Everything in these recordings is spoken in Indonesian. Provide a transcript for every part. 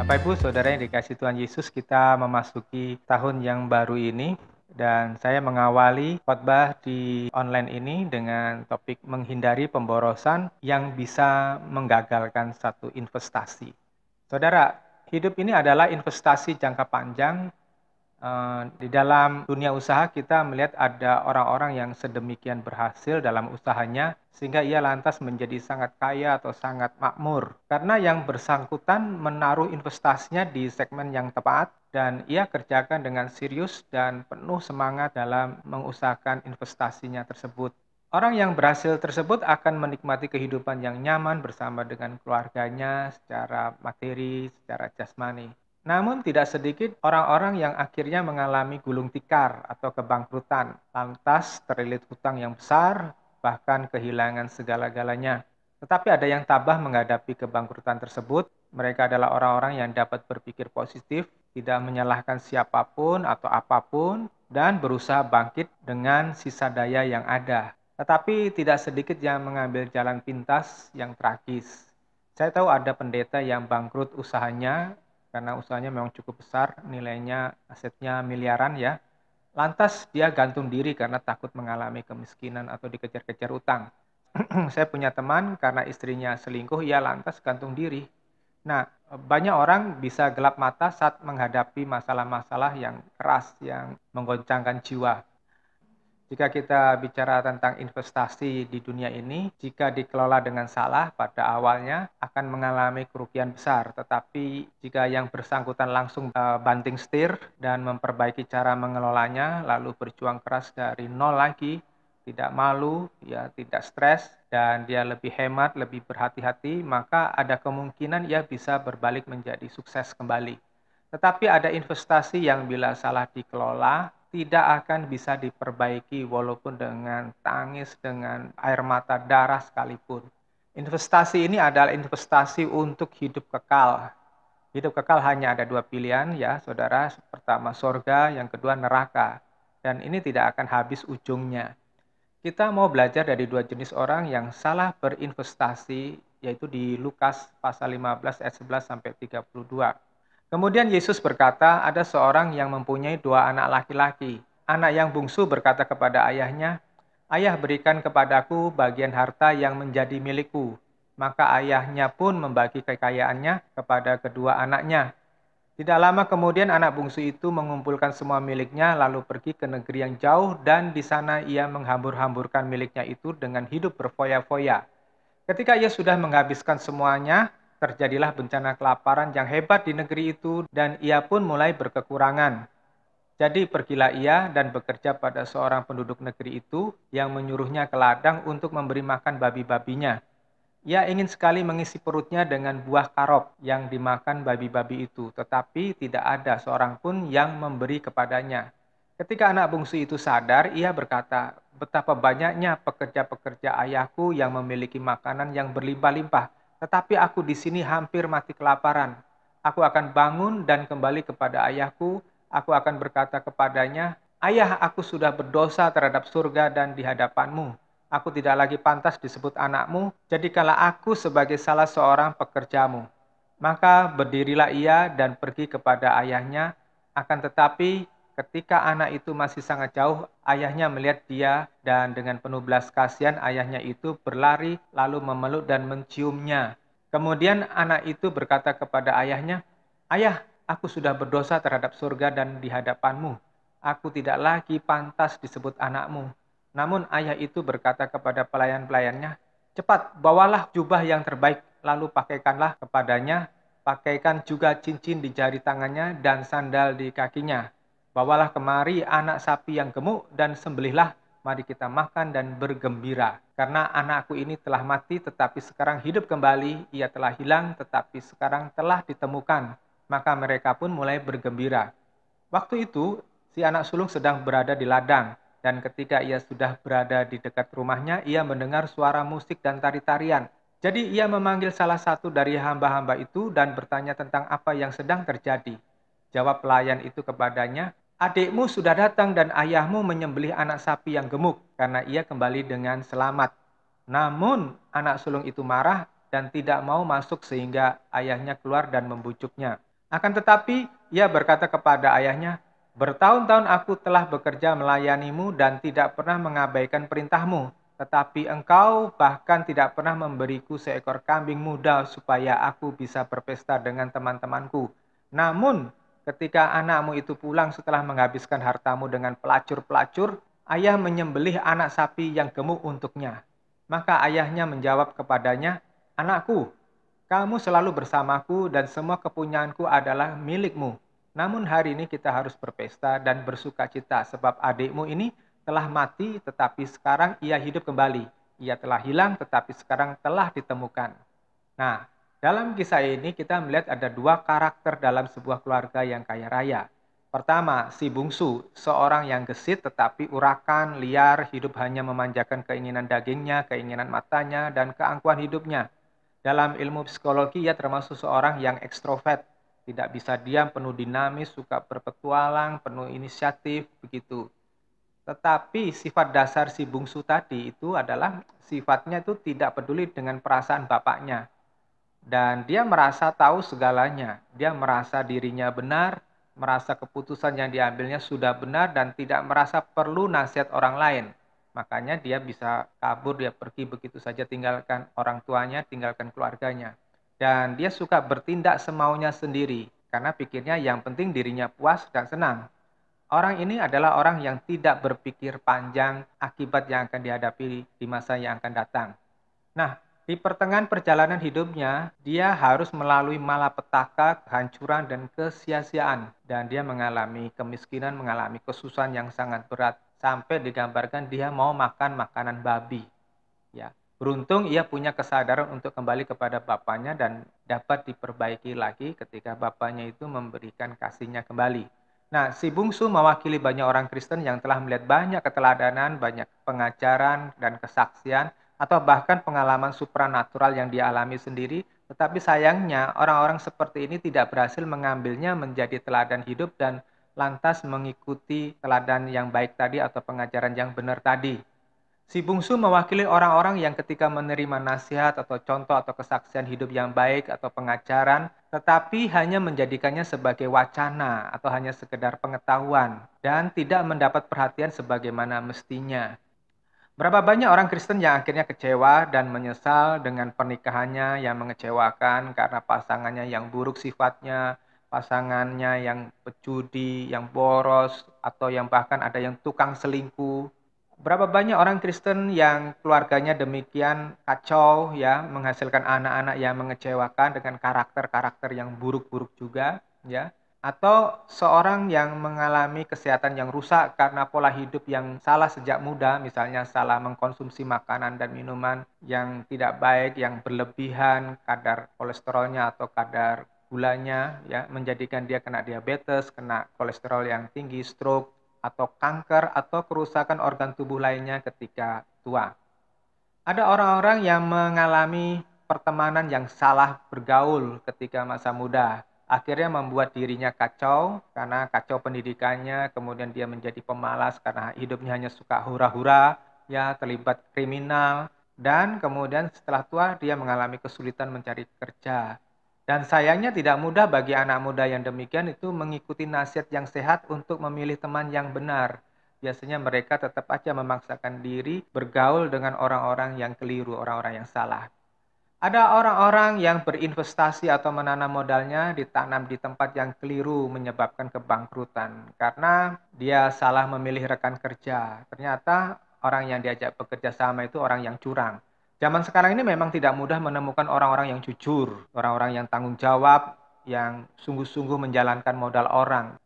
Bapak Ibu, Saudara yang dikasihi Tuhan Yesus, kita memasuki tahun yang baru ini dan saya mengawali khotbah di online ini dengan topik menghindari pemborosan yang bisa menggagalkan satu investasi. Saudara, hidup ini adalah investasi jangka panjang. Di dalam dunia usaha kita melihat ada orang-orang yang sedemikian berhasil dalam usahanya sehingga ia lantas menjadi sangat kaya atau sangat makmur. Karena yang bersangkutan menaruh investasinya di segmen yang tepat dan ia kerjakan dengan serius dan penuh semangat dalam mengusahakan investasinya tersebut. Orang yang berhasil tersebut akan menikmati kehidupan yang nyaman bersama dengan keluarganya secara materi, secara jasmani. Namun tidak sedikit orang-orang yang akhirnya mengalami gulung tikar atau kebangkrutan, lantas terlilit hutang yang besar, bahkan kehilangan segala-galanya. Tetapi ada yang tabah menghadapi kebangkrutan tersebut. Mereka adalah orang-orang yang dapat berpikir positif, tidak menyalahkan siapapun atau apapun, dan berusaha bangkit dengan sisa daya yang ada. Tetapi tidak sedikit yang mengambil jalan pintas yang tragis. Saya tahu ada pendeta yang bangkrut usahanya karena usahanya memang cukup besar, nilainya asetnya miliaran ya. Lantas dia gantung diri karena takut mengalami kemiskinan atau dikejar-kejar utang. Saya punya teman karena istrinya selingkuh, ia lantas gantung diri. Nah, banyak orang bisa gelap mata saat menghadapi masalah-masalah yang keras, yang menggoncangkan jiwa. Jika kita bicara tentang investasi di dunia ini, jika dikelola dengan salah pada awalnya akan mengalami kerugian besar. Tetapi jika yang bersangkutan langsung banting setir dan memperbaiki cara mengelolanya, lalu berjuang keras dari nol lagi, tidak malu, ya tidak stres, dan dia lebih hemat, lebih berhati-hati, maka ada kemungkinan ia bisa berbalik menjadi sukses kembali. Tetapi ada investasi yang bila salah dikelola, tidak akan bisa diperbaiki walaupun dengan tangis, dengan air mata darah sekalipun. Investasi ini adalah investasi untuk hidup kekal. Hidup kekal hanya ada dua pilihan ya saudara. Pertama surga, yang kedua neraka. Dan ini tidak akan habis ujungnya. Kita mau belajar dari dua jenis orang yang salah berinvestasi, yaitu di Lukas pasal 15 ayat 11 sampai 32. Kemudian Yesus berkata, ada seorang yang mempunyai dua anak laki-laki. Anak yang bungsu berkata kepada ayahnya, "Ayah, berikan kepadaku bagian harta yang menjadi milikku." Maka ayahnya pun membagi kekayaannya kepada kedua anaknya. Tidak lama kemudian anak bungsu itu mengumpulkan semua miliknya lalu pergi ke negeri yang jauh dan di sana ia menghambur-hamburkan miliknya itu dengan hidup berfoya-foya. Ketika ia sudah menghabiskan semuanya, terjadilah bencana kelaparan yang hebat di negeri itu dan ia pun mulai berkekurangan. Jadi pergilah ia dan bekerja pada seorang penduduk negeri itu yang menyuruhnya ke ladang untuk memberi makan babi-babinya. Ia ingin sekali mengisi perutnya dengan buah karop yang dimakan babi-babi itu, tetapi tidak ada seorang pun yang memberi kepadanya. Ketika anak bungsu itu sadar, ia berkata, "Betapa banyaknya pekerja-pekerja ayahku yang memiliki makanan yang berlimpah-limpah, tetapi aku di sini hampir mati kelaparan. Aku akan bangun dan kembali kepada ayahku. Aku akan berkata kepadanya, 'Ayah, aku sudah berdosa terhadap surga dan di hadapanmu. Aku tidak lagi pantas disebut anakmu, jadikanlah aku sebagai salah seorang pekerjamu.' Maka berdirilah ia dan pergi kepada ayahnya, akan tetapi ketika anak itu masih sangat jauh, ayahnya melihat dia dan dengan penuh belas kasihan ayahnya itu berlari lalu memeluk dan menciumnya. Kemudian anak itu berkata kepada ayahnya, 'Ayah, aku sudah berdosa terhadap surga dan di hadapanmu. Aku tidak lagi pantas disebut anakmu.' Namun ayah itu berkata kepada pelayan-pelayannya, 'Cepat, bawalah jubah yang terbaik, lalu pakaikanlah kepadanya, pakaikan juga cincin di jari tangannya dan sandal di kakinya. Bawalah kemari anak sapi yang gemuk dan sembelihlah, mari kita makan dan bergembira. Karena anakku ini telah mati tetapi sekarang hidup kembali, ia telah hilang tetapi sekarang telah ditemukan.' Maka mereka pun mulai bergembira. Waktu itu, si anak sulung sedang berada di ladang, dan ketika ia sudah berada di dekat rumahnya, ia mendengar suara musik dan tari-tarian. Jadi ia memanggil salah satu dari hamba-hamba itu dan bertanya tentang apa yang sedang terjadi. Jawab pelayan itu kepadanya, 'Adikmu sudah datang dan ayahmu menyembelih anak sapi yang gemuk karena ia kembali dengan selamat.' Namun anak sulung itu marah dan tidak mau masuk sehingga ayahnya keluar dan membujuknya. Akan tetapi ia berkata kepada ayahnya, "Bertahun-tahun aku telah bekerja melayanimu dan tidak pernah mengabaikan perintahmu. Tetapi engkau bahkan tidak pernah memberiku seekor kambing muda supaya aku bisa berpesta dengan teman-temanku. Namun, ketika anakmu itu pulang setelah menghabiskan hartamu dengan pelacur-pelacur, ayah menyembelih anak sapi yang gemuk untuknya." Maka ayahnya menjawab kepadanya, "Anakku, kamu selalu bersamaku dan semua kepunyaanku adalah milikmu. Namun hari ini kita harus berpesta dan bersukacita sebab adikmu ini telah mati tetapi sekarang ia hidup kembali. Ia telah hilang tetapi sekarang telah ditemukan." Nah, dalam kisah ini kita melihat ada dua karakter dalam sebuah keluarga yang kaya raya. Pertama, si bungsu, seorang yang gesit tetapi urakan, liar, hidup hanya memanjakan keinginan dagingnya, keinginan matanya, dan keangkuhan hidupnya. Dalam ilmu psikologi, ia termasuk seorang yang ekstrovert, tidak bisa diam, penuh dinamis, suka berpetualang, penuh inisiatif, begitu. Tetapi sifat dasar si bungsu tadi itu adalah sifatnya itu tidak peduli dengan perasaan bapaknya. Dan dia merasa tahu segalanya. Dia merasa dirinya benar, merasa keputusan yang diambilnya sudah benar dan tidak merasa perlu nasihat orang lain. Makanya dia bisa kabur, dia pergi begitu saja tinggalkan orang tuanya, tinggalkan keluarganya. Dan dia suka bertindak semaunya sendiri karena pikirnya yang penting dirinya puas dan senang. Orang ini adalah orang yang tidak berpikir panjang akibat yang akan dihadapi di masa yang akan datang. Nah, di pertengahan perjalanan hidupnya, dia harus melalui malapetaka, kehancuran, dan kesia-siaan. Dan dia mengalami kemiskinan, mengalami kesusahan yang sangat berat. Sampai digambarkan dia mau makan makanan babi. Ya, beruntung ia punya kesadaran untuk kembali kepada bapaknya dan dapat diperbaiki lagi ketika bapaknya itu memberikan kasihnya kembali. Nah, si bungsu mewakili banyak orang Kristen yang telah melihat banyak keteladanan, banyak pengajaran dan kesaksian, atau bahkan pengalaman supranatural yang dialami sendiri, tetapi sayangnya orang-orang seperti ini tidak berhasil mengambilnya menjadi teladan hidup dan lantas mengikuti teladan yang baik tadi atau pengajaran yang benar tadi. Si bungsu mewakili orang-orang yang ketika menerima nasihat atau contoh atau kesaksian hidup yang baik atau pengajaran, tetapi hanya menjadikannya sebagai wacana atau hanya sekedar pengetahuan dan tidak mendapat perhatian sebagaimana mestinya. Berapa banyak orang Kristen yang akhirnya kecewa dan menyesal dengan pernikahannya yang mengecewakan karena pasangannya yang buruk sifatnya, pasangannya yang pejudi, yang boros, atau yang bahkan ada yang tukang selingkuh. Berapa banyak orang Kristen yang keluarganya demikian kacau ya, menghasilkan anak-anak yang mengecewakan dengan karakter-karakter yang buruk-buruk juga ya. Atau seorang yang mengalami kesehatan yang rusak karena pola hidup yang salah sejak muda, misalnya salah mengkonsumsi makanan dan minuman yang tidak baik, yang berlebihan kadar kolesterolnya atau kadar gulanya ya, menjadikan dia kena diabetes, kena kolesterol yang tinggi, stroke, atau kanker atau kerusakan organ tubuh lainnya ketika tua. Ada orang-orang yang mengalami pertemanan yang salah bergaul ketika masa muda. Akhirnya membuat dirinya kacau karena kacau pendidikannya, kemudian dia menjadi pemalas karena hidupnya hanya suka hura-hura, ya terlibat kriminal, dan kemudian setelah tua dia mengalami kesulitan mencari kerja. Dan sayangnya tidak mudah bagi anak muda yang demikian itu mengikuti nasihat yang sehat untuk memilih teman yang benar. Biasanya mereka tetap aja memaksakan diri bergaul dengan orang-orang yang keliru, orang-orang yang salah. Ada orang-orang yang berinvestasi atau menanam modalnya ditanam di tempat yang keliru menyebabkan kebangkrutan karena dia salah memilih rekan kerja. Ternyata orang yang diajak bekerja sama itu orang yang curang. Zaman sekarang ini memang tidak mudah menemukan orang-orang yang jujur, orang-orang yang tanggung jawab, yang sungguh-sungguh menjalankan modal orang.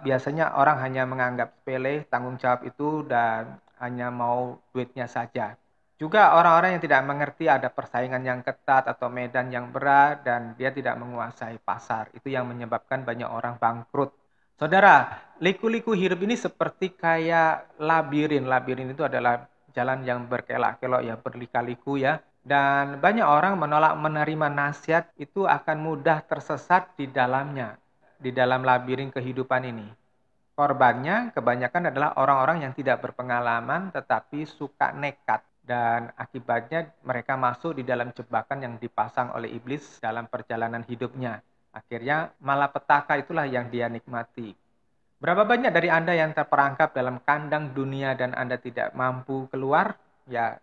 Biasanya orang hanya menganggap sepele tanggung jawab itu dan hanya mau duitnya saja. Juga orang-orang yang tidak mengerti ada persaingan yang ketat atau medan yang berat dan dia tidak menguasai pasar. Itu yang menyebabkan banyak orang bangkrut. Saudara, liku-liku hidup ini seperti kayak labirin. Labirin itu adalah jalan yang berkelok-kelok ya, berlika-liku ya. Dan banyak orang menolak menerima nasihat itu akan mudah tersesat di dalamnya, di dalam labirin kehidupan ini. Korbannya kebanyakan adalah orang-orang yang tidak berpengalaman tetapi suka nekat dan akibatnya mereka masuk di dalam jebakan yang dipasang oleh iblis dalam perjalanan hidupnya. Akhirnya malapetaka itulah yang dia nikmati. Berapa banyak dari Anda yang terperangkap dalam kandang dunia dan Anda tidak mampu keluar? Ya,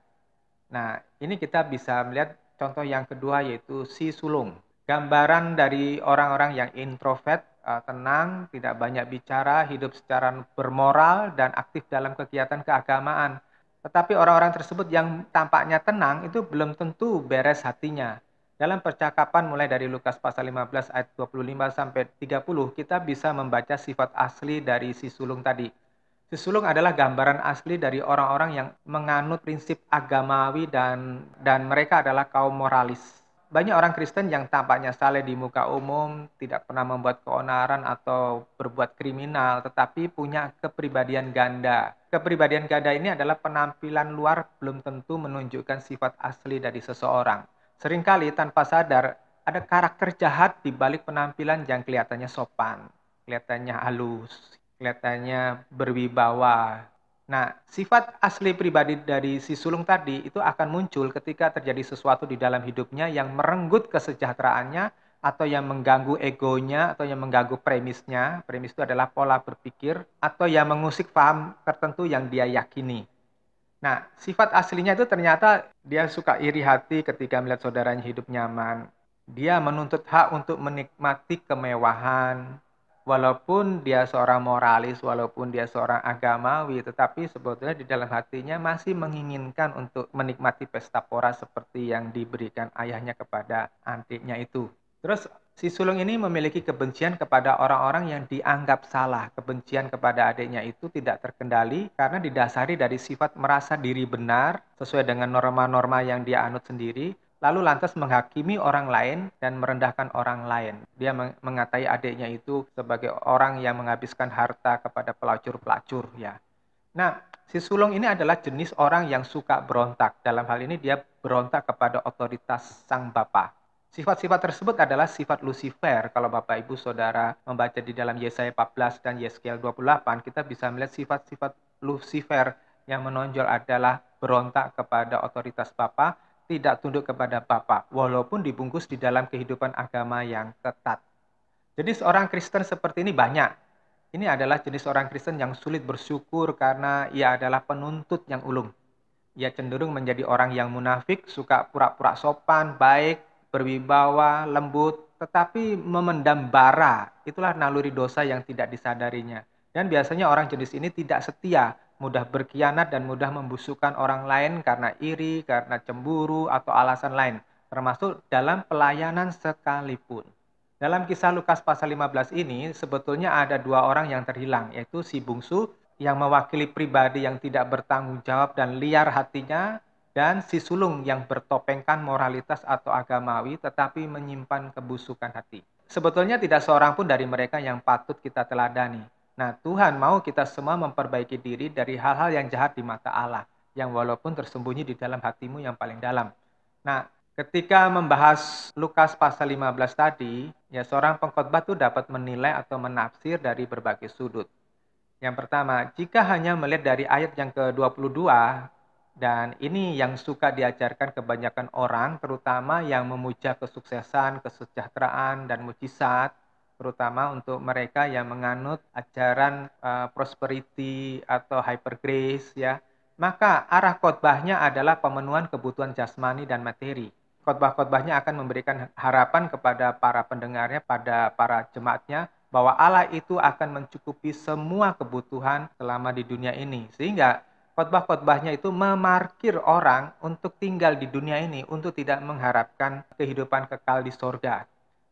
nah ini kita bisa melihat contoh yang kedua yaitu si sulung. Gambaran dari orang-orang yang introvert, tenang, tidak banyak bicara, hidup secara bermoral dan aktif dalam kegiatan keagamaan. Tetapi orang-orang tersebut yang tampaknya tenang itu belum tentu beres hatinya. Dalam percakapan mulai dari Lukas pasal 15 ayat 25 sampai 30, kita bisa membaca sifat asli dari si sulung tadi. Si sulung adalah gambaran asli dari orang-orang yang menganut prinsip agamawi dan mereka adalah kaum moralis. Banyak orang Kristen yang tampaknya saleh di muka umum, tidak pernah membuat keonaran atau berbuat kriminal, tetapi punya kepribadian ganda. Kepribadian ganda ini adalah penampilan luar belum tentu menunjukkan sifat asli dari seseorang. Seringkali tanpa sadar, ada karakter jahat di balik penampilan yang kelihatannya sopan, kelihatannya halus, kelihatannya berwibawa. Nah, sifat asli pribadi dari si sulung tadi itu akan muncul ketika terjadi sesuatu di dalam hidupnya yang merenggut kesejahteraannya atau yang mengganggu egonya atau yang mengganggu premisnya. Premis itu adalah pola berpikir atau yang mengusik paham tertentu yang dia yakini. Nah, sifat aslinya itu ternyata dia suka iri hati ketika melihat saudaranya hidup nyaman. Dia menuntut hak untuk menikmati kemewahan, walaupun dia seorang moralis, walaupun dia seorang agamawi, tetapi sebetulnya di dalam hatinya masih menginginkan untuk menikmati pesta pora seperti yang diberikan ayahnya kepada adiknya itu. Terus si sulung ini memiliki kebencian kepada orang-orang yang dianggap salah. Kebencian kepada adiknya itu tidak terkendali karena didasari dari sifat merasa diri benar sesuai dengan norma-norma yang dia anut sendiri, lalu lantas menghakimi orang lain dan merendahkan orang lain. Dia mengatai adiknya itu sebagai orang yang menghabiskan harta kepada pelacur-pelacur, ya. Nah, si sulung ini adalah jenis orang yang suka berontak. Dalam hal ini dia berontak kepada otoritas sang bapa. Sifat-sifat tersebut adalah sifat Lucifer. Kalau Bapak Ibu Saudara membaca di dalam Yesaya 14 dan Yeskiel 28, kita bisa melihat sifat-sifat Lucifer yang menonjol adalah berontak kepada otoritas bapa, tidak tunduk kepada bapa, walaupun dibungkus di dalam kehidupan agama yang ketat. Jadi seorang Kristen seperti ini banyak. Ini adalah jenis orang Kristen yang sulit bersyukur karena ia adalah penuntut yang ulung. Ia cenderung menjadi orang yang munafik, suka pura-pura sopan, baik, berwibawa, lembut, tetapi memendam bara. Itulah naluri dosa yang tidak disadarinya. Dan biasanya orang jenis ini tidak setia, mudah berkhianat dan mudah membusukkan orang lain karena iri, karena cemburu, atau alasan lain, termasuk dalam pelayanan sekalipun. Dalam kisah Lukas pasal 15 ini, sebetulnya ada dua orang yang terhilang, yaitu si bungsu yang mewakili pribadi yang tidak bertanggung jawab dan liar hatinya, dan si sulung yang bertopengkan moralitas atau agamawi tetapi menyimpan kebusukan hati. Sebetulnya tidak seorang pun dari mereka yang patut kita teladani. Nah, Tuhan mau kita semua memperbaiki diri dari hal-hal yang jahat di mata Allah, yang walaupun tersembunyi di dalam hatimu yang paling dalam. Nah, ketika membahas Lukas pasal 15 tadi, ya seorang pengkhotbah itu dapat menilai atau menafsir dari berbagai sudut. Yang pertama, jika hanya melihat dari ayat yang ke-22, dan ini yang suka diajarkan kebanyakan orang, terutama yang memuja kesuksesan, kesejahteraan, dan mujizat, terutama untuk mereka yang menganut ajaran prosperity atau hyper grace, ya, maka arah khotbahnya adalah pemenuhan kebutuhan jasmani dan materi. Khotbah-khotbahnya akan memberikan harapan kepada para pendengarnya, pada para jemaatnya, bahwa Allah itu akan mencukupi semua kebutuhan selama di dunia ini. Sehingga khotbah-khotbahnya itu memarkir orang untuk tinggal di dunia ini, untuk tidak mengharapkan kehidupan kekal di sorga.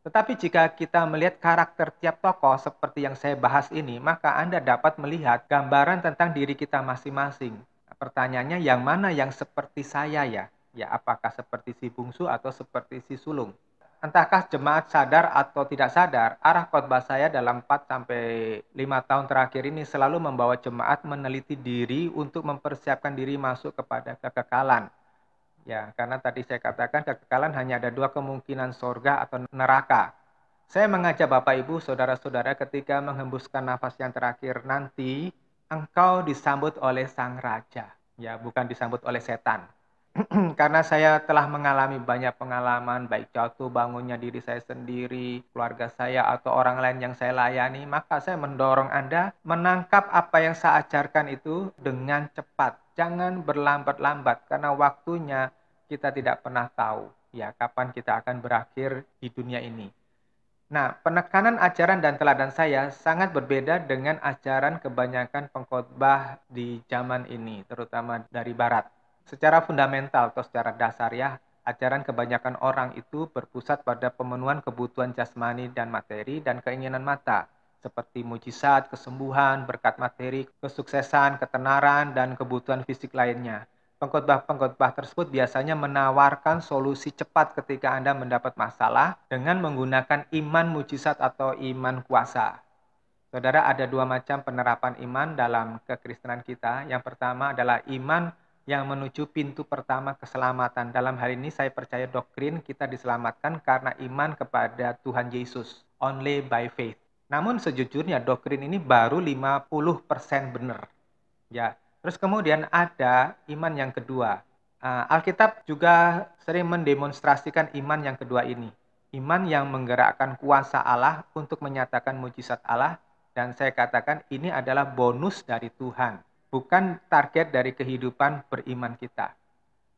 Tetapi jika kita melihat karakter tiap tokoh seperti yang saya bahas ini, maka Anda dapat melihat gambaran tentang diri kita masing-masing. Pertanyaannya, yang mana yang seperti saya ya? Ya, apakah seperti si bungsu atau seperti si sulung? Entahkah jemaat sadar atau tidak sadar, arah khotbah saya dalam 4-5 tahun terakhir ini selalu membawa jemaat meneliti diri untuk mempersiapkan diri masuk kepada kekekalan. Ya, karena tadi saya katakan kekekalan hanya ada dua kemungkinan, sorga atau neraka. Saya mengajak Bapak Ibu, Saudara-saudara, ketika menghembuskan nafas yang terakhir nanti, engkau disambut oleh Sang Raja. Ya, bukan disambut oleh setan. Karena saya telah mengalami banyak pengalaman, baik jatuh bangunnya diri saya sendiri, keluarga saya, atau orang lain yang saya layani, maka saya mendorong Anda menangkap apa yang saya ajarkan itu dengan cepat. Jangan berlambat-lambat, karena waktunya kita tidak pernah tahu ya kapan kita akan berakhir di dunia ini. Nah, penekanan ajaran dan teladan saya sangat berbeda dengan ajaran kebanyakan pengkhotbah di zaman ini, terutama dari barat. Secara fundamental atau secara dasar ya, ajaran kebanyakan orang itu berpusat pada pemenuhan kebutuhan jasmani dan materi dan keinginan mata, seperti mujizat, kesembuhan, berkat materi, kesuksesan, ketenaran, dan kebutuhan fisik lainnya. Pengkhotbah-pengkhotbah tersebut biasanya menawarkan solusi cepat ketika Anda mendapat masalah dengan menggunakan iman mujizat atau iman kuasa. Saudara, ada dua macam penerapan iman dalam kekristenan kita. Yang pertama adalah iman yang menuju pintu pertama keselamatan. Dalam hal ini saya percaya doktrin kita diselamatkan karena iman kepada Tuhan Yesus. Only by faith. Namun sejujurnya doktrin ini baru 50% benar. Ya, terus kemudian ada iman yang kedua. Alkitab juga sering mendemonstrasikan iman yang kedua ini. Iman yang menggerakkan kuasa Allah untuk menyatakan mujizat Allah, dan saya katakan ini adalah bonus dari Tuhan, bukan target dari kehidupan beriman kita.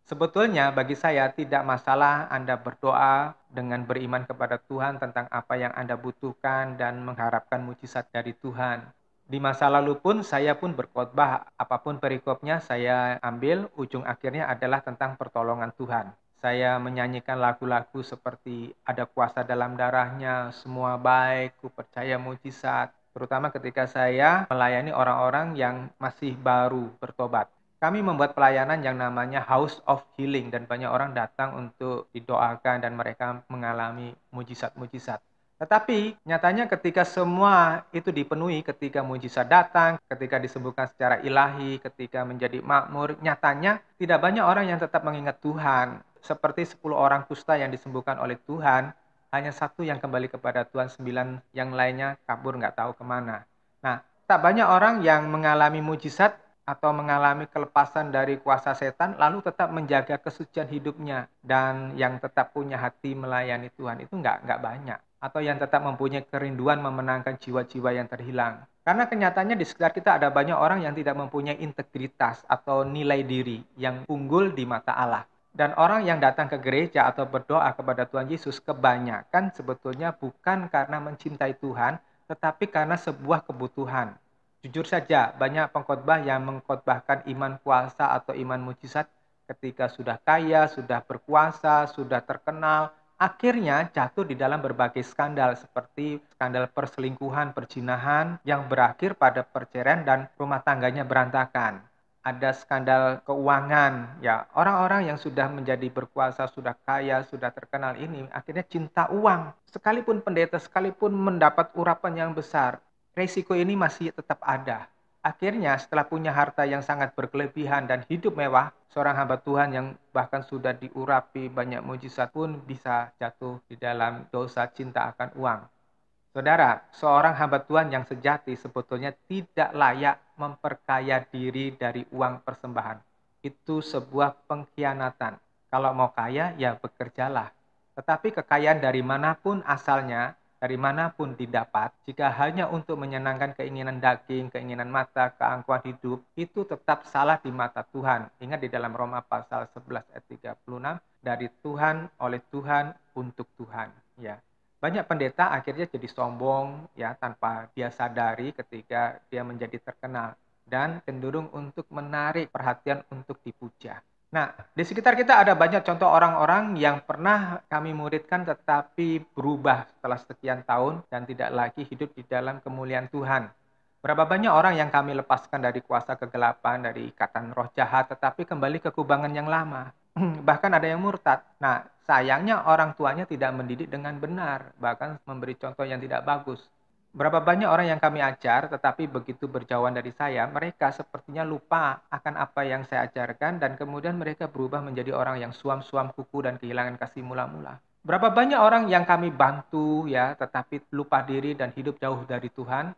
Sebetulnya bagi saya tidak masalah Anda berdoa dengan beriman kepada Tuhan tentang apa yang Anda butuhkan dan mengharapkan mujizat dari Tuhan. Di masa lalu pun saya pun berkhotbah, apapun perikopnya saya ambil, ujung akhirnya adalah tentang pertolongan Tuhan. Saya menyanyikan lagu-lagu seperti ada kuasa dalam darahnya, semua baik, ku percaya mujizat. Terutama ketika saya melayani orang-orang yang masih baru bertobat. Kami membuat pelayanan yang namanya House of Healing dan banyak orang datang untuk didoakan dan mereka mengalami mujizat-mujizat. Tetapi nyatanya ketika semua itu dipenuhi, ketika mujizat datang, ketika disembuhkan secara ilahi, ketika menjadi makmur, nyatanya tidak banyak orang yang tetap mengingat Tuhan. Seperti 10 orang kusta yang disembuhkan oleh Tuhan, hanya satu yang kembali kepada Tuhan, 9 yang lainnya kabur nggak tahu kemana. Nah, tak banyak orang yang mengalami mujizat atau mengalami kelepasan dari kuasa setan, lalu tetap menjaga kesucian hidupnya, dan yang tetap punya hati melayani Tuhan itu nggak banyak, atau yang tetap mempunyai kerinduan memenangkan jiwa-jiwa yang terhilang. Karena kenyataannya di sekitar kita ada banyak orang yang tidak mempunyai integritas atau nilai diri yang unggul di mata Allah. Dan orang yang datang ke gereja atau berdoa kepada Tuhan Yesus kebanyakan sebetulnya bukan karena mencintai Tuhan, tetapi karena sebuah kebutuhan. Jujur saja, banyak pengkhotbah yang mengkhotbahkan iman kuasa atau iman mujizat ketika sudah kaya, sudah berkuasa, sudah terkenal, akhirnya jatuh di dalam berbagai skandal seperti skandal perselingkuhan, perzinahan yang berakhir pada perceraian dan rumah tangganya berantakan. Ada skandal keuangan, ya orang-orang yang sudah menjadi berkuasa, sudah kaya, sudah terkenal ini akhirnya cinta uang. Sekalipun pendeta, sekalipun mendapat urapan yang besar, resiko ini masih tetap ada. Akhirnya setelah punya harta yang sangat berkelebihan dan hidup mewah, seorang hamba Tuhan yang bahkan sudah diurapi banyak mujizat pun bisa jatuh di dalam dosa cinta akan uang. Saudara, seorang hamba Tuhan yang sejati sebetulnya tidak layak memperkaya diri dari uang persembahan. Itu sebuah pengkhianatan. Kalau mau kaya, ya bekerjalah. Tetapi kekayaan dari manapun asalnya, dari manapun didapat, jika hanya untuk menyenangkan keinginan daging, keinginan mata, keangkuhan hidup, itu tetap salah di mata Tuhan. Ingat di dalam Roma pasal 11 ayat 36, dari Tuhan, oleh Tuhan, untuk Tuhan. Ya. Banyak pendeta akhirnya jadi sombong ya tanpa dia sadari ketika dia menjadi terkenal dan cenderung untuk menarik perhatian untuk dipuja. Nah, di sekitar kita ada banyak contoh orang-orang yang pernah kami muridkan tetapi berubah setelah sekian tahun dan tidak lagi hidup di dalam kemuliaan Tuhan. Berapa banyak orang yang kami lepaskan dari kuasa kegelapan, dari ikatan roh jahat, tetapi kembali ke kubangan yang lama. Bahkan ada yang murtad. Nah, sayangnya orang tuanya tidak mendidik dengan benar, bahkan memberi contoh yang tidak bagus. Berapa banyak orang yang kami ajar, tetapi begitu berjauhan dari saya, mereka sepertinya lupa akan apa yang saya ajarkan, dan kemudian mereka berubah menjadi orang yang suam-suam kuku dan kehilangan kasih mula-mula. Berapa banyak orang yang kami bantu, ya, tetapi lupa diri dan hidup jauh dari Tuhan.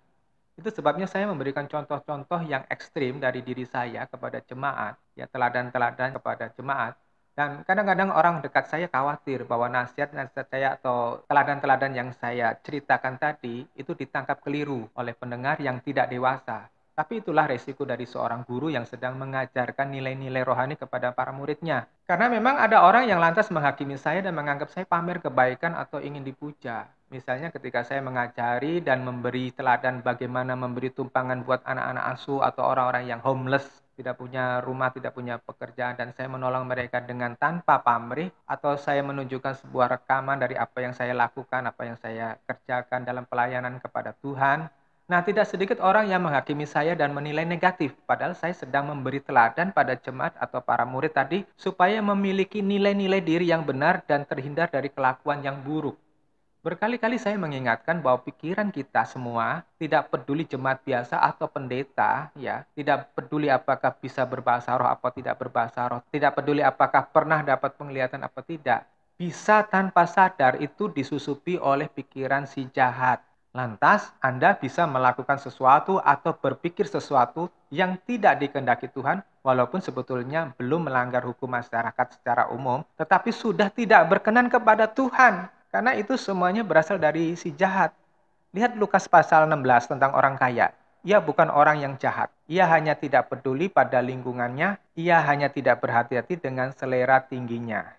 Itu sebabnya saya memberikan contoh-contoh yang ekstrim dari diri saya kepada jemaat, ya teladan-teladan kepada jemaat, Dan kadang-kadang orang dekat saya khawatir bahwa nasihat-nasihat saya atau teladan-teladan yang saya ceritakan tadi itu ditangkap keliru oleh pendengar yang tidak dewasa. Tapi itulah resiko dari seorang guru yang sedang mengajarkan nilai-nilai rohani kepada para muridnya. Karena memang ada orang yang lantas menghakimi saya dan menganggap saya pamer kebaikan atau ingin dipuja. Misalnya ketika saya mengajari dan memberi teladan bagaimana memberi tumpangan buat anak-anak asuh atau orang-orang yang homeless, tidak punya rumah, tidak punya pekerjaan, dan saya menolong mereka dengan tanpa pamrih, atau saya menunjukkan sebuah rekaman dari apa yang saya lakukan, apa yang saya kerjakan dalam pelayanan kepada Tuhan. Nah, tidak sedikit orang yang menghakimi saya dan menilai negatif, padahal saya sedang memberi teladan pada jemaat atau para murid tadi supaya memiliki nilai-nilai diri yang benar dan terhindar dari kelakuan yang buruk. Berkali-kali saya mengingatkan bahwa pikiran kita semua, tidak peduli jemaat biasa atau pendeta, ya, tidak peduli apakah bisa berbahasa roh atau tidak berbahasa roh, tidak peduli apakah pernah dapat penglihatan atau tidak, bisa tanpa sadar itu disusupi oleh pikiran si jahat. Lantas, Anda bisa melakukan sesuatu atau berpikir sesuatu yang tidak dikehendaki Tuhan, walaupun sebetulnya belum melanggar hukum masyarakat secara umum, tetapi sudah tidak berkenan kepada Tuhan. Karena itu semuanya berasal dari si jahat. Lihat Lukas pasal 16 tentang orang kaya. Ia bukan orang yang jahat. Ia hanya tidak peduli pada lingkungannya. Ia hanya tidak berhati-hati dengan selera tingginya.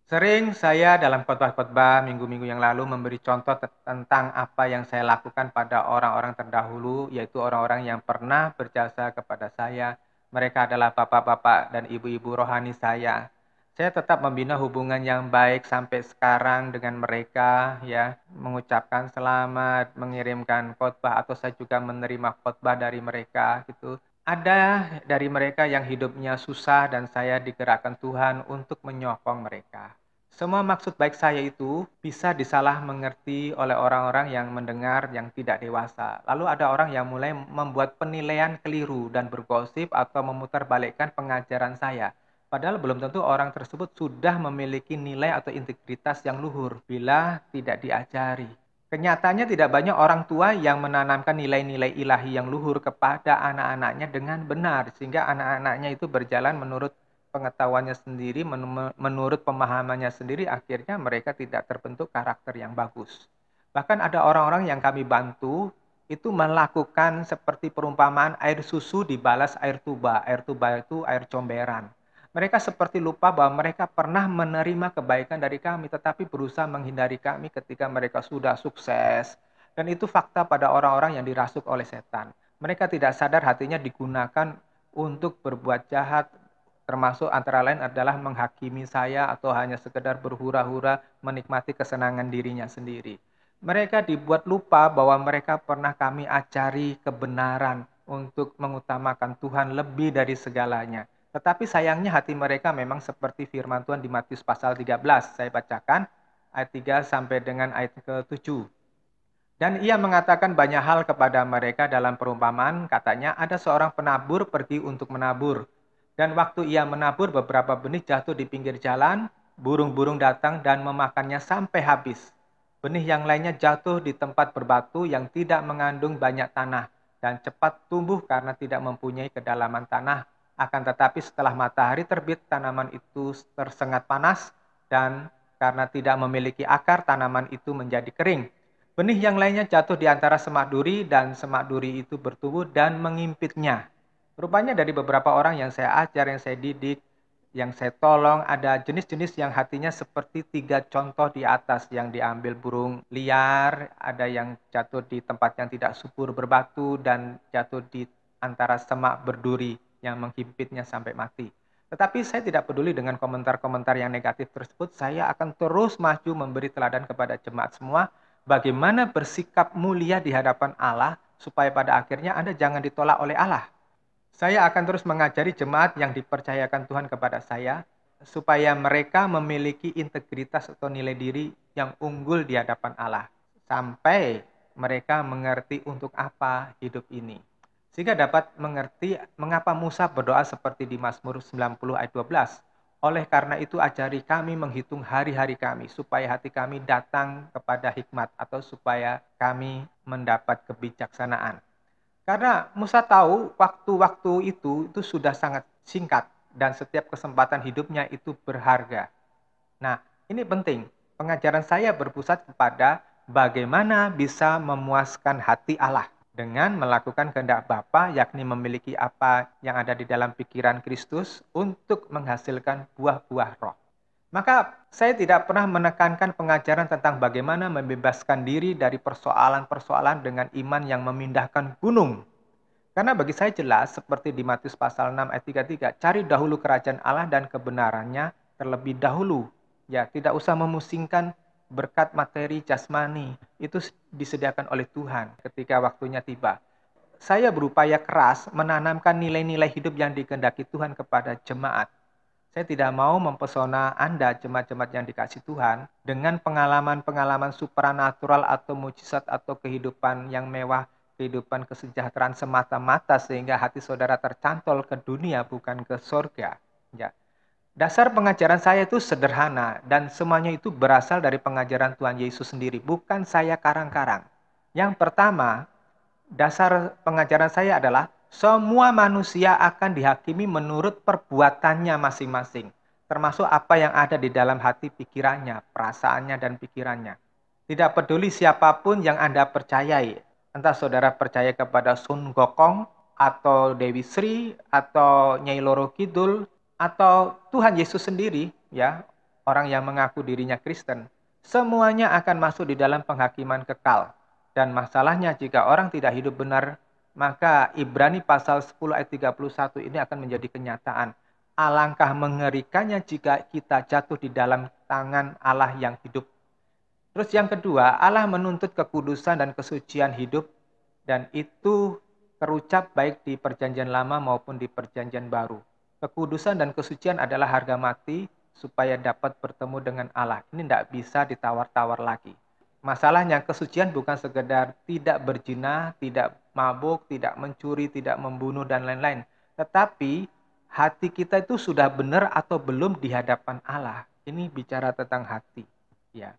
Sering saya dalam khotbah-khotbah minggu-minggu yang lalu memberi contoh tentang apa yang saya lakukan pada orang-orang terdahulu, yaitu orang-orang yang pernah berjasa kepada saya. Mereka adalah bapak-bapak dan ibu-ibu rohani saya. Saya tetap membina hubungan yang baik sampai sekarang dengan mereka, ya, mengucapkan selamat, mengirimkan khotbah, atau saya juga menerima khotbah dari mereka gitu. Ada dari mereka yang hidupnya susah dan saya digerakkan Tuhan untuk menyokong mereka. Semua maksud baik saya itu bisa disalah mengerti oleh orang-orang yang mendengar yang tidak dewasa. Lalu ada orang yang mulai membuat penilaian keliru dan bergosip atau memutarbalikkan pengajaran saya. Padahal belum tentu orang tersebut sudah memiliki nilai atau integritas yang luhur bila tidak diajari. Kenyataannya tidak banyak orang tua yang menanamkan nilai-nilai ilahi yang luhur kepada anak-anaknya dengan benar, sehingga anak-anaknya itu berjalan menurut pengetahuannya sendiri, menurut pemahamannya sendiri, akhirnya mereka tidak terbentuk karakter yang bagus. Bahkan ada orang-orang yang kami bantu, itu melakukan seperti perumpamaan air susu dibalas air tuba. Air tuba itu air comberan. Mereka seperti lupa bahwa mereka pernah menerima kebaikan dari kami, tetapi berusaha menghindari kami ketika mereka sudah sukses. Dan itu fakta pada orang-orang yang dirasuk oleh setan. Mereka tidak sadar hatinya digunakan untuk berbuat jahat, termasuk antara lain adalah menghakimi saya atau hanya sekedar berhura-hura menikmati kesenangan dirinya sendiri. Mereka dibuat lupa bahwa mereka pernah kami ajari kebenaran untuk mengutamakan Tuhan lebih dari segalanya. Tetapi sayangnya hati mereka memang seperti firman Tuhan di Matius pasal 13. Saya bacakan ayat 3 sampai dengan ayat ke-7. Dan ia mengatakan banyak hal kepada mereka dalam perumpamaan, katanya ada seorang penabur pergi untuk menabur. Dan waktu ia menabur beberapa benih jatuh di pinggir jalan, burung-burung datang dan memakannya sampai habis. Benih yang lainnya jatuh di tempat berbatu yang tidak mengandung banyak tanah dan cepat tumbuh karena tidak mempunyai kedalaman tanah. Akan tetapi setelah matahari terbit, tanaman itu tersengat panas dan karena tidak memiliki akar, tanaman itu menjadi kering. Benih yang lainnya jatuh di antara semak duri dan semak duri itu bertumbuh dan mengimpitnya. Rupanya dari beberapa orang yang saya ajar, yang saya didik, yang saya tolong, ada jenis-jenis yang hatinya seperti 3 contoh di atas, yang diambil burung liar, ada yang jatuh di tempat yang tidak subur berbatu, dan jatuh di antara semak berduri yang menghimpitnya sampai mati. Tetapi saya tidak peduli dengan komentar-komentar yang negatif tersebut. Saya akan terus maju memberi teladan kepada jemaat semua bagaimana bersikap mulia di hadapan Allah supaya pada akhirnya Anda jangan ditolak oleh Allah. Saya akan terus mengajari jemaat yang dipercayakan Tuhan kepada saya supaya mereka memiliki integritas atau nilai diri yang unggul di hadapan Allah sampai mereka mengerti untuk apa hidup ini. Sehingga dapat mengerti mengapa Musa berdoa seperti di Mazmur 90 ayat 12. Oleh karena itu ajari kami menghitung hari-hari kami supaya hati kami datang kepada hikmat atau supaya kami mendapat kebijaksanaan. Karena Musa tahu waktu-waktu itu sudah sangat singkat. dan setiap kesempatan hidupnya itu berharga. Nah, ini penting. Pengajaran saya berpusat kepada bagaimana bisa memuaskan hati Allah dengan melakukan kehendak Bapa, yakni memiliki apa yang ada di dalam pikiran Kristus untuk menghasilkan buah-buah roh. Maka saya tidak pernah menekankan pengajaran tentang bagaimana membebaskan diri dari persoalan-persoalan dengan iman yang memindahkan gunung. Karena bagi saya jelas, seperti di Matius pasal 6 ayat 33, cari dahulu kerajaan Allah dan kebenarannya terlebih dahulu. Ya, tidak usah memusingkan berkat materi jasmani. Itu disediakan oleh Tuhan ketika waktunya tiba. Saya berupaya keras menanamkan nilai-nilai hidup yang dikehendaki Tuhan kepada jemaat. Saya tidak mau mempesona Anda, jemaat-jemaat yang dikasih Tuhan, dengan pengalaman-pengalaman supranatural atau mujizat atau kehidupan yang mewah, kehidupan kesejahteraan semata-mata sehingga hati saudara tercantol ke dunia bukan ke surga. Ya. Dasar pengajaran saya itu sederhana dan semuanya itu berasal dari pengajaran Tuhan Yesus sendiri, bukan saya karang-karang. Yang pertama, dasar pengajaran saya adalah semua manusia akan dihakimi menurut perbuatannya masing-masing, termasuk apa yang ada di dalam hati pikirannya, perasaannya, dan pikirannya. Tidak peduli siapapun yang Anda percayai, entah saudara percaya kepada Sun Gokong, atau Dewi Sri, atau Nyai Loro Kidul, atau Tuhan Yesus sendiri, ya, orang yang mengaku dirinya Kristen, semuanya akan masuk di dalam penghakiman kekal. Dan masalahnya jika orang tidak hidup benar, maka Ibrani pasal 10 ayat 31 ini akan menjadi kenyataan. Alangkah mengerikannya jika kita jatuh di dalam tangan Allah yang hidup. Terus yang kedua, Allah menuntut kekudusan dan kesucian hidup, dan itu terucap baik di perjanjian lama maupun di perjanjian baru. Kekudusan dan kesucian adalah harga mati supaya dapat bertemu dengan Allah. Ini tidak bisa ditawar-tawar lagi. Masalahnya kesucian bukan sekedar tidak berzina, tidak mabuk, tidak mencuri, tidak membunuh, dan lain-lain. Tetapi hati kita itu sudah benar atau belum di hadapan Allah. Ini bicara tentang hati. Ya.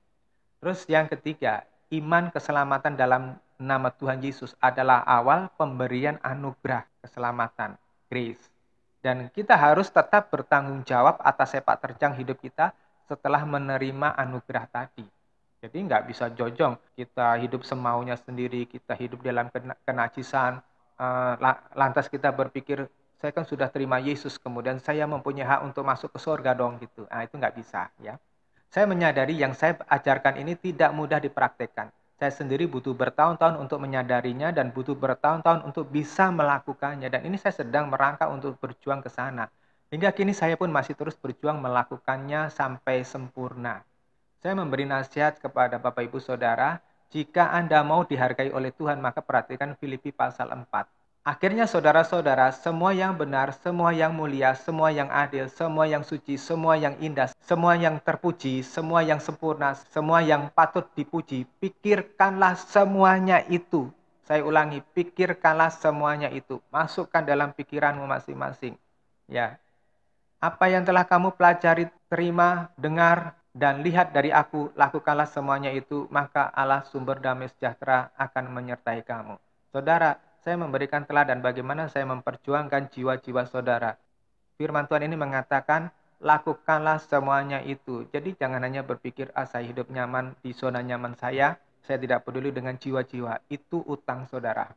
Terus yang ketiga, iman keselamatan dalam nama Tuhan Yesus adalah awal pemberian anugerah keselamatan, grace. Dan kita harus tetap bertanggung jawab atas sepak terjang hidup kita setelah menerima anugerah tadi. Jadi nggak bisa jojong, kita hidup semaunya sendiri, kita hidup dalam kenajisan, lantas kita berpikir, saya kan sudah terima Yesus, kemudian saya mempunyai hak untuk masuk ke surga dong gitu. Nah itu nggak bisa ya. Saya menyadari yang saya ajarkan ini tidak mudah dipraktekkan. Saya sendiri butuh bertahun-tahun untuk menyadarinya dan butuh bertahun-tahun untuk bisa melakukannya. Dan ini saya sedang merangkak untuk berjuang ke sana. Hingga kini saya pun masih terus berjuang melakukannya sampai sempurna. Saya memberi nasihat kepada Bapak Ibu Saudara, jika Anda mau dihargai oleh Tuhan, maka perhatikan Filipi pasal 4. Akhirnya saudara-saudara, semua yang benar, semua yang mulia, semua yang adil, semua yang suci, semua yang indah, semua yang terpuji, semua yang sempurna, semua yang patut dipuji, pikirkanlah semuanya itu. Saya ulangi, pikirkanlah semuanya itu. Masukkan dalam pikiranmu masing-masing. Ya, apa yang telah kamu pelajari, terima, dengar, dan lihat dari aku, lakukanlah semuanya itu, maka Allah sumber damai sejahtera akan menyertai kamu. Saudara, saya memberikan teladan bagaimana saya memperjuangkan jiwa-jiwa saudara. Firman Tuhan ini mengatakan, lakukanlah semuanya itu. Jadi jangan hanya berpikir, saya hidup nyaman di zona nyaman saya tidak peduli dengan jiwa-jiwa. Itu utang saudara.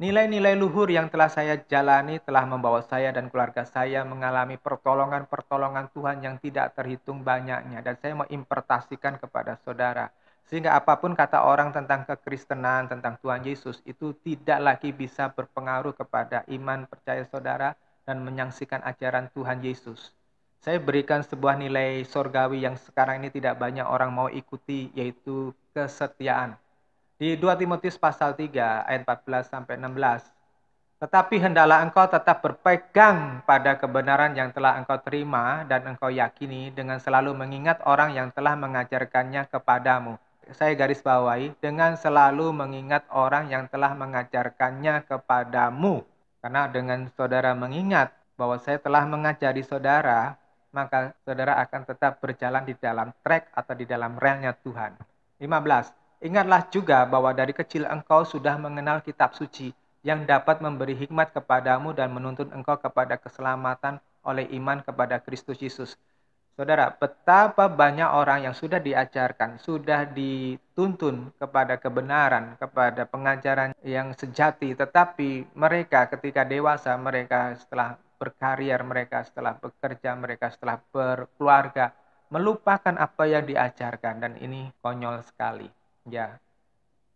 Nilai-nilai luhur yang telah saya jalani telah membawa saya dan keluarga saya mengalami pertolongan-pertolongan Tuhan yang tidak terhitung banyaknya. Dan saya mau impartasikan kepada saudara. Sehingga apapun kata orang tentang kekristenan, tentang Tuhan Yesus, itu tidak lagi bisa berpengaruh kepada iman percaya saudara dan menyaksikan ajaran Tuhan Yesus. Saya berikan sebuah nilai surgawi yang sekarang ini tidak banyak orang mau ikuti, yaitu kesetiaan. Di 2 Timotius pasal 3 ayat 14-16. Tetapi hendaklah engkau tetap berpegang pada kebenaran yang telah engkau terima dan engkau yakini dengan selalu mengingat orang yang telah mengajarkannya kepadamu. Saya garis bawahi, dengan selalu mengingat orang yang telah mengajarkannya kepadamu. Karena dengan saudara mengingat bahwa saya telah mengajari saudara, maka saudara akan tetap berjalan di dalam track atau di dalam relnya Tuhan. 15. Ingatlah juga bahwa dari kecil engkau sudah mengenal kitab suci yang dapat memberi hikmat kepadamu dan menuntun engkau kepada keselamatan oleh iman kepada Kristus Yesus. Saudara, betapa banyak orang yang sudah diajarkan, sudah dituntun kepada kebenaran, kepada pengajaran yang sejati, tetapi mereka ketika dewasa, mereka setelah berkarir, mereka setelah bekerja, mereka setelah berkeluarga, melupakan apa yang diajarkan, dan ini konyol sekali. Ya,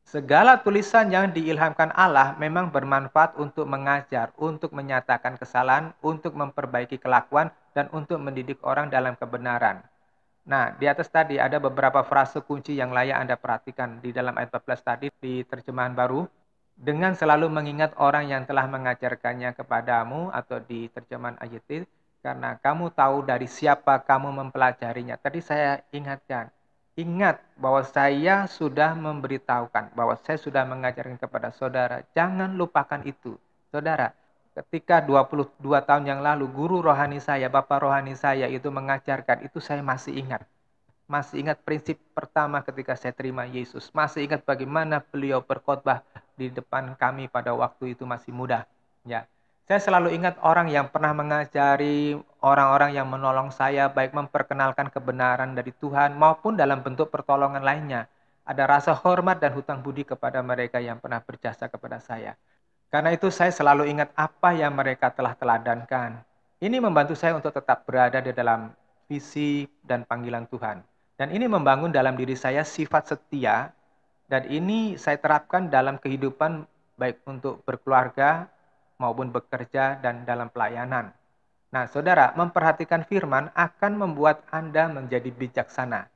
segala tulisan yang diilhamkan Allah memang bermanfaat untuk mengajar, untuk menyatakan kesalahan, untuk memperbaiki kelakuan, dan untuk mendidik orang dalam kebenaran. Nah, di atas tadi ada beberapa frase kunci yang layak Anda perhatikan di dalam ayat 14 tadi di terjemahan baru. Dengan selalu mengingat orang yang telah mengajarkannya kepadamu, atau di terjemahan AYT, karena kamu tahu dari siapa kamu mempelajarinya. Tadi saya ingatkan, ingat bahwa saya sudah memberitahukan, bahwa saya sudah mengajarkan kepada saudara. Jangan lupakan itu. Saudara, ketika 22 tahun yang lalu guru rohani saya, bapak rohani saya itu mengajarkan, itu saya masih ingat. Masih ingat prinsip pertama ketika saya terima Yesus. Masih ingat bagaimana beliau berkhotbah di depan kami pada waktu itu masih muda. Ya. Saya selalu ingat orang yang pernah mengajari, orang-orang yang menolong saya, baik memperkenalkan kebenaran dari Tuhan maupun dalam bentuk pertolongan lainnya. Ada rasa hormat dan hutang budi kepada mereka yang pernah berjasa kepada saya. Karena itu saya selalu ingat apa yang mereka telah teladankan. Ini membantu saya untuk tetap berada di dalam visi dan panggilan Tuhan. Dan ini membangun dalam diri saya sifat setia, dan ini saya terapkan dalam kehidupan baik untuk berkeluarga maupun bekerja dan dalam pelayanan. Nah, saudara, memperhatikan firman akan membuat Anda menjadi bijaksana.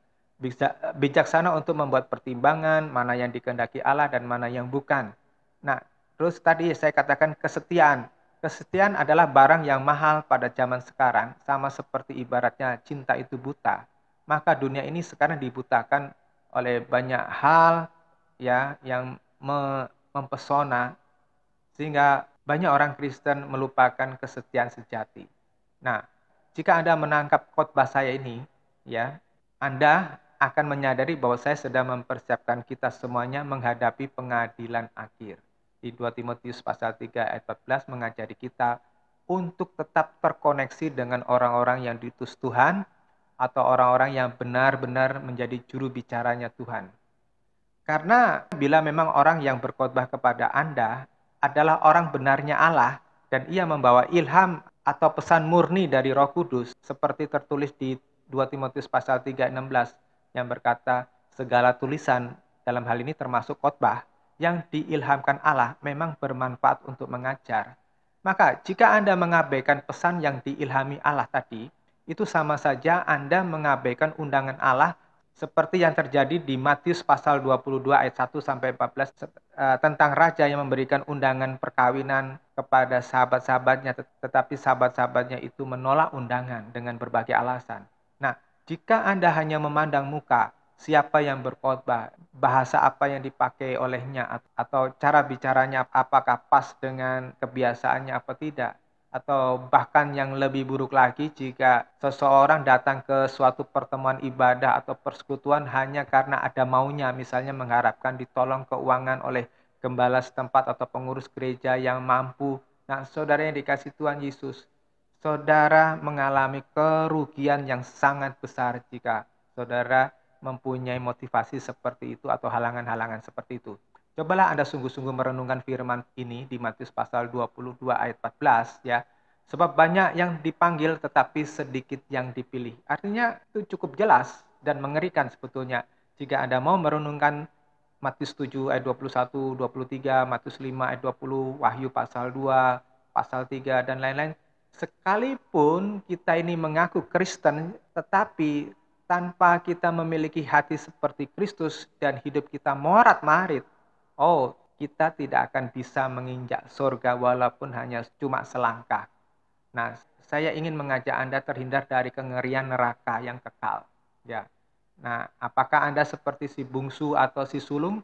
Bijaksana untuk membuat pertimbangan mana yang dikehendaki Allah dan mana yang bukan. Nah, terus tadi saya katakan kesetiaan. Kesetiaan adalah barang yang mahal pada zaman sekarang, sama seperti ibaratnya cinta itu buta. Maka dunia ini sekarang dibutakan oleh banyak hal ya yang mempesona, sehingga banyak orang Kristen melupakan kesetiaan sejati. Nah, jika Anda menangkap khotbah saya ini, ya, Anda akan menyadari bahwa saya sedang mempersiapkan kita semuanya menghadapi pengadilan akhir. Di 2 Timotius pasal 3 ayat 14 mengajari kita untuk tetap terkoneksi dengan orang-orang yang diutus Tuhan, atau orang-orang yang benar-benar menjadi juru bicaranya Tuhan. Karena bila memang orang yang berkhotbah kepada Anda adalah orang benarnya Allah, dan ia membawa ilham atau pesan murni dari Roh Kudus, seperti tertulis di 2 Timotius pasal 3 ayat 16 yang berkata, segala tulisan dalam hal ini termasuk khotbah yang diilhamkan Allah memang bermanfaat untuk mengajar. Maka jika Anda mengabaikan pesan yang diilhami Allah tadi, itu sama saja Anda mengabaikan undangan Allah, seperti yang terjadi di Matius pasal 22 ayat 1 sampai 14 tentang raja yang memberikan undangan perkawinan kepada sahabat-sahabatnya, tetapi sahabat-sahabatnya itu menolak undangan dengan berbagai alasan. Nah, jika Anda hanya memandang muka, siapa yang berkhotbah, bahasa apa yang dipakai olehnya, atau cara bicaranya apakah pas dengan kebiasaannya apa tidak, atau bahkan yang lebih buruk lagi jika seseorang datang ke suatu pertemuan ibadah atau persekutuan hanya karena ada maunya, misalnya mengharapkan ditolong keuangan oleh gembala setempat atau pengurus gereja yang mampu. Nah, saudara yang dikasih Tuhan Yesus, saudara mengalami kerugian yang sangat besar jika saudara mempunyai motivasi seperti itu atau halangan-halangan seperti itu. Cobalah Anda sungguh-sungguh merenungkan firman ini di Matius pasal 22 ayat 14 ya. Sebab banyak yang dipanggil tetapi sedikit yang dipilih. Artinya itu cukup jelas dan mengerikan sebetulnya. Jika Anda mau merenungkan Matius 7 ayat 21, 23, Matius 5 ayat 20, Wahyu pasal 2, pasal 3 dan lain-lain. Sekalipun kita ini mengaku Kristen, tetapi tanpa kita memiliki hati seperti Kristus dan hidup kita morat-marit, kita tidak akan bisa menginjak surga walaupun hanya cuma selangkah. Nah, saya ingin mengajak Anda terhindar dari kengerian neraka yang kekal. Ya. Nah, apakah Anda seperti si bungsu atau si sulung?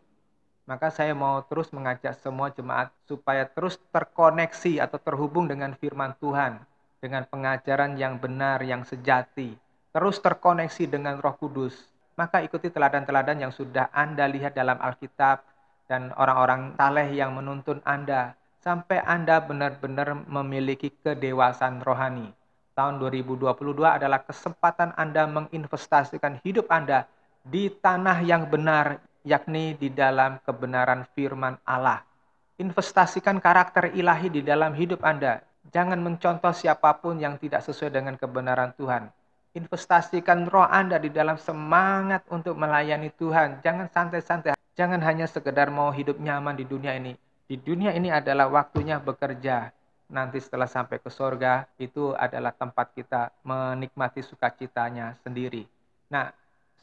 Maka saya mau terus mengajak semua jemaat supaya terus terkoneksi atau terhubung dengan firman Tuhan, dengan pengajaran yang benar, yang sejati. Terus terkoneksi dengan Roh Kudus. Maka ikuti teladan-teladan yang sudah Anda lihat dalam Alkitab dan orang-orang saleh yang menuntun Anda, sampai Anda benar-benar memiliki kedewasaan rohani. tahun 2022 adalah kesempatan Anda menginvestasikan hidup Anda di tanah yang benar, yakni di dalam kebenaran firman Allah. Investasikan karakter ilahi di dalam hidup Anda. Jangan mencontoh siapapun yang tidak sesuai dengan kebenaran Tuhan. Investasikan roh Anda di dalam semangat untuk melayani Tuhan. Jangan santai-santai. Jangan hanya sekedar mau hidup nyaman di dunia ini. Di dunia ini adalah waktunya bekerja. Nanti setelah sampai ke sorga, itu adalah tempat kita menikmati sukacitanya sendiri. Nah,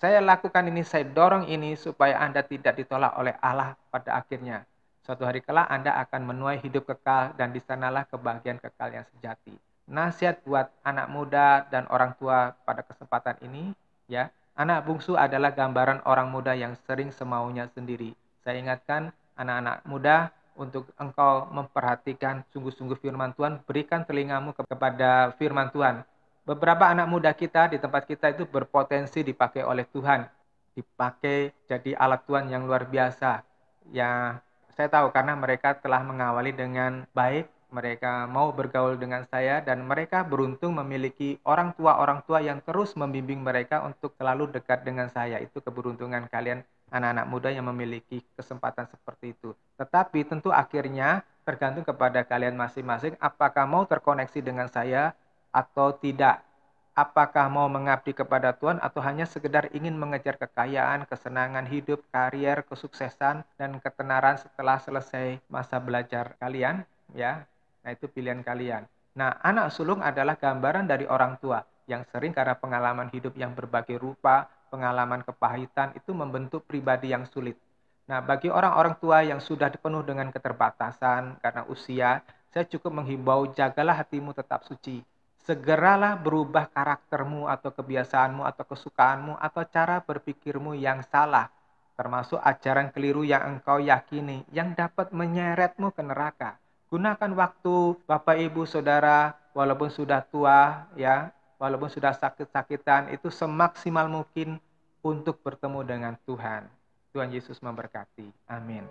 saya lakukan ini, saya dorong ini supaya Anda tidak ditolak oleh Allah pada akhirnya. Suatu hari kelak Anda akan menuai hidup kekal dan di sanalah kebahagiaan kekal yang sejati. Nasihat buat anak muda dan orang tua pada kesempatan ini, ya. Anak bungsu adalah gambaran orang muda yang sering semaunya sendiri. Saya ingatkan anak-anak muda untuk engkau memperhatikan sungguh-sungguh firman Tuhan, berikan telingamu kepada firman Tuhan. Beberapa anak muda kita di tempat kita itu berpotensi dipakai oleh Tuhan, dipakai jadi alat Tuhan yang luar biasa. Ya, saya tahu karena mereka telah mengawali dengan baik, mereka mau bergaul dengan saya dan mereka beruntung memiliki orang tua yang terus membimbing mereka untuk selalu dekat dengan saya. Itu keberuntungan kalian anak-anak muda yang memiliki kesempatan seperti itu. Tetapi tentu akhirnya tergantung kepada kalian masing-masing apakah mau terkoneksi dengan saya atau tidak. Apakah mau mengabdi kepada Tuhan atau hanya sekedar ingin mengejar kekayaan, kesenangan hidup, karier, kesuksesan, dan ketenaran setelah selesai masa belajar kalian, ya. Nah, itu pilihan kalian. Nah, anak sulung adalah gambaran dari orang tua yang sering karena pengalaman hidup yang berbagai rupa, pengalaman kepahitan itu membentuk pribadi yang sulit. Nah, bagi orang-orang tua yang sudah dipenuh dengan keterbatasan karena usia, saya cukup menghimbau jagalah hatimu tetap suci. Segeralah berubah karaktermu atau kebiasaanmu atau kesukaanmu atau cara berpikirmu yang salah, termasuk ajaran keliru yang engkau yakini yang dapat menyeretmu ke neraka. Gunakan waktu Bapak Ibu Saudara walaupun sudah tua ya, walaupun sudah sakit-sakitan itu semaksimal mungkin untuk bertemu dengan Tuhan. Tuhan Yesus memberkati. Amin.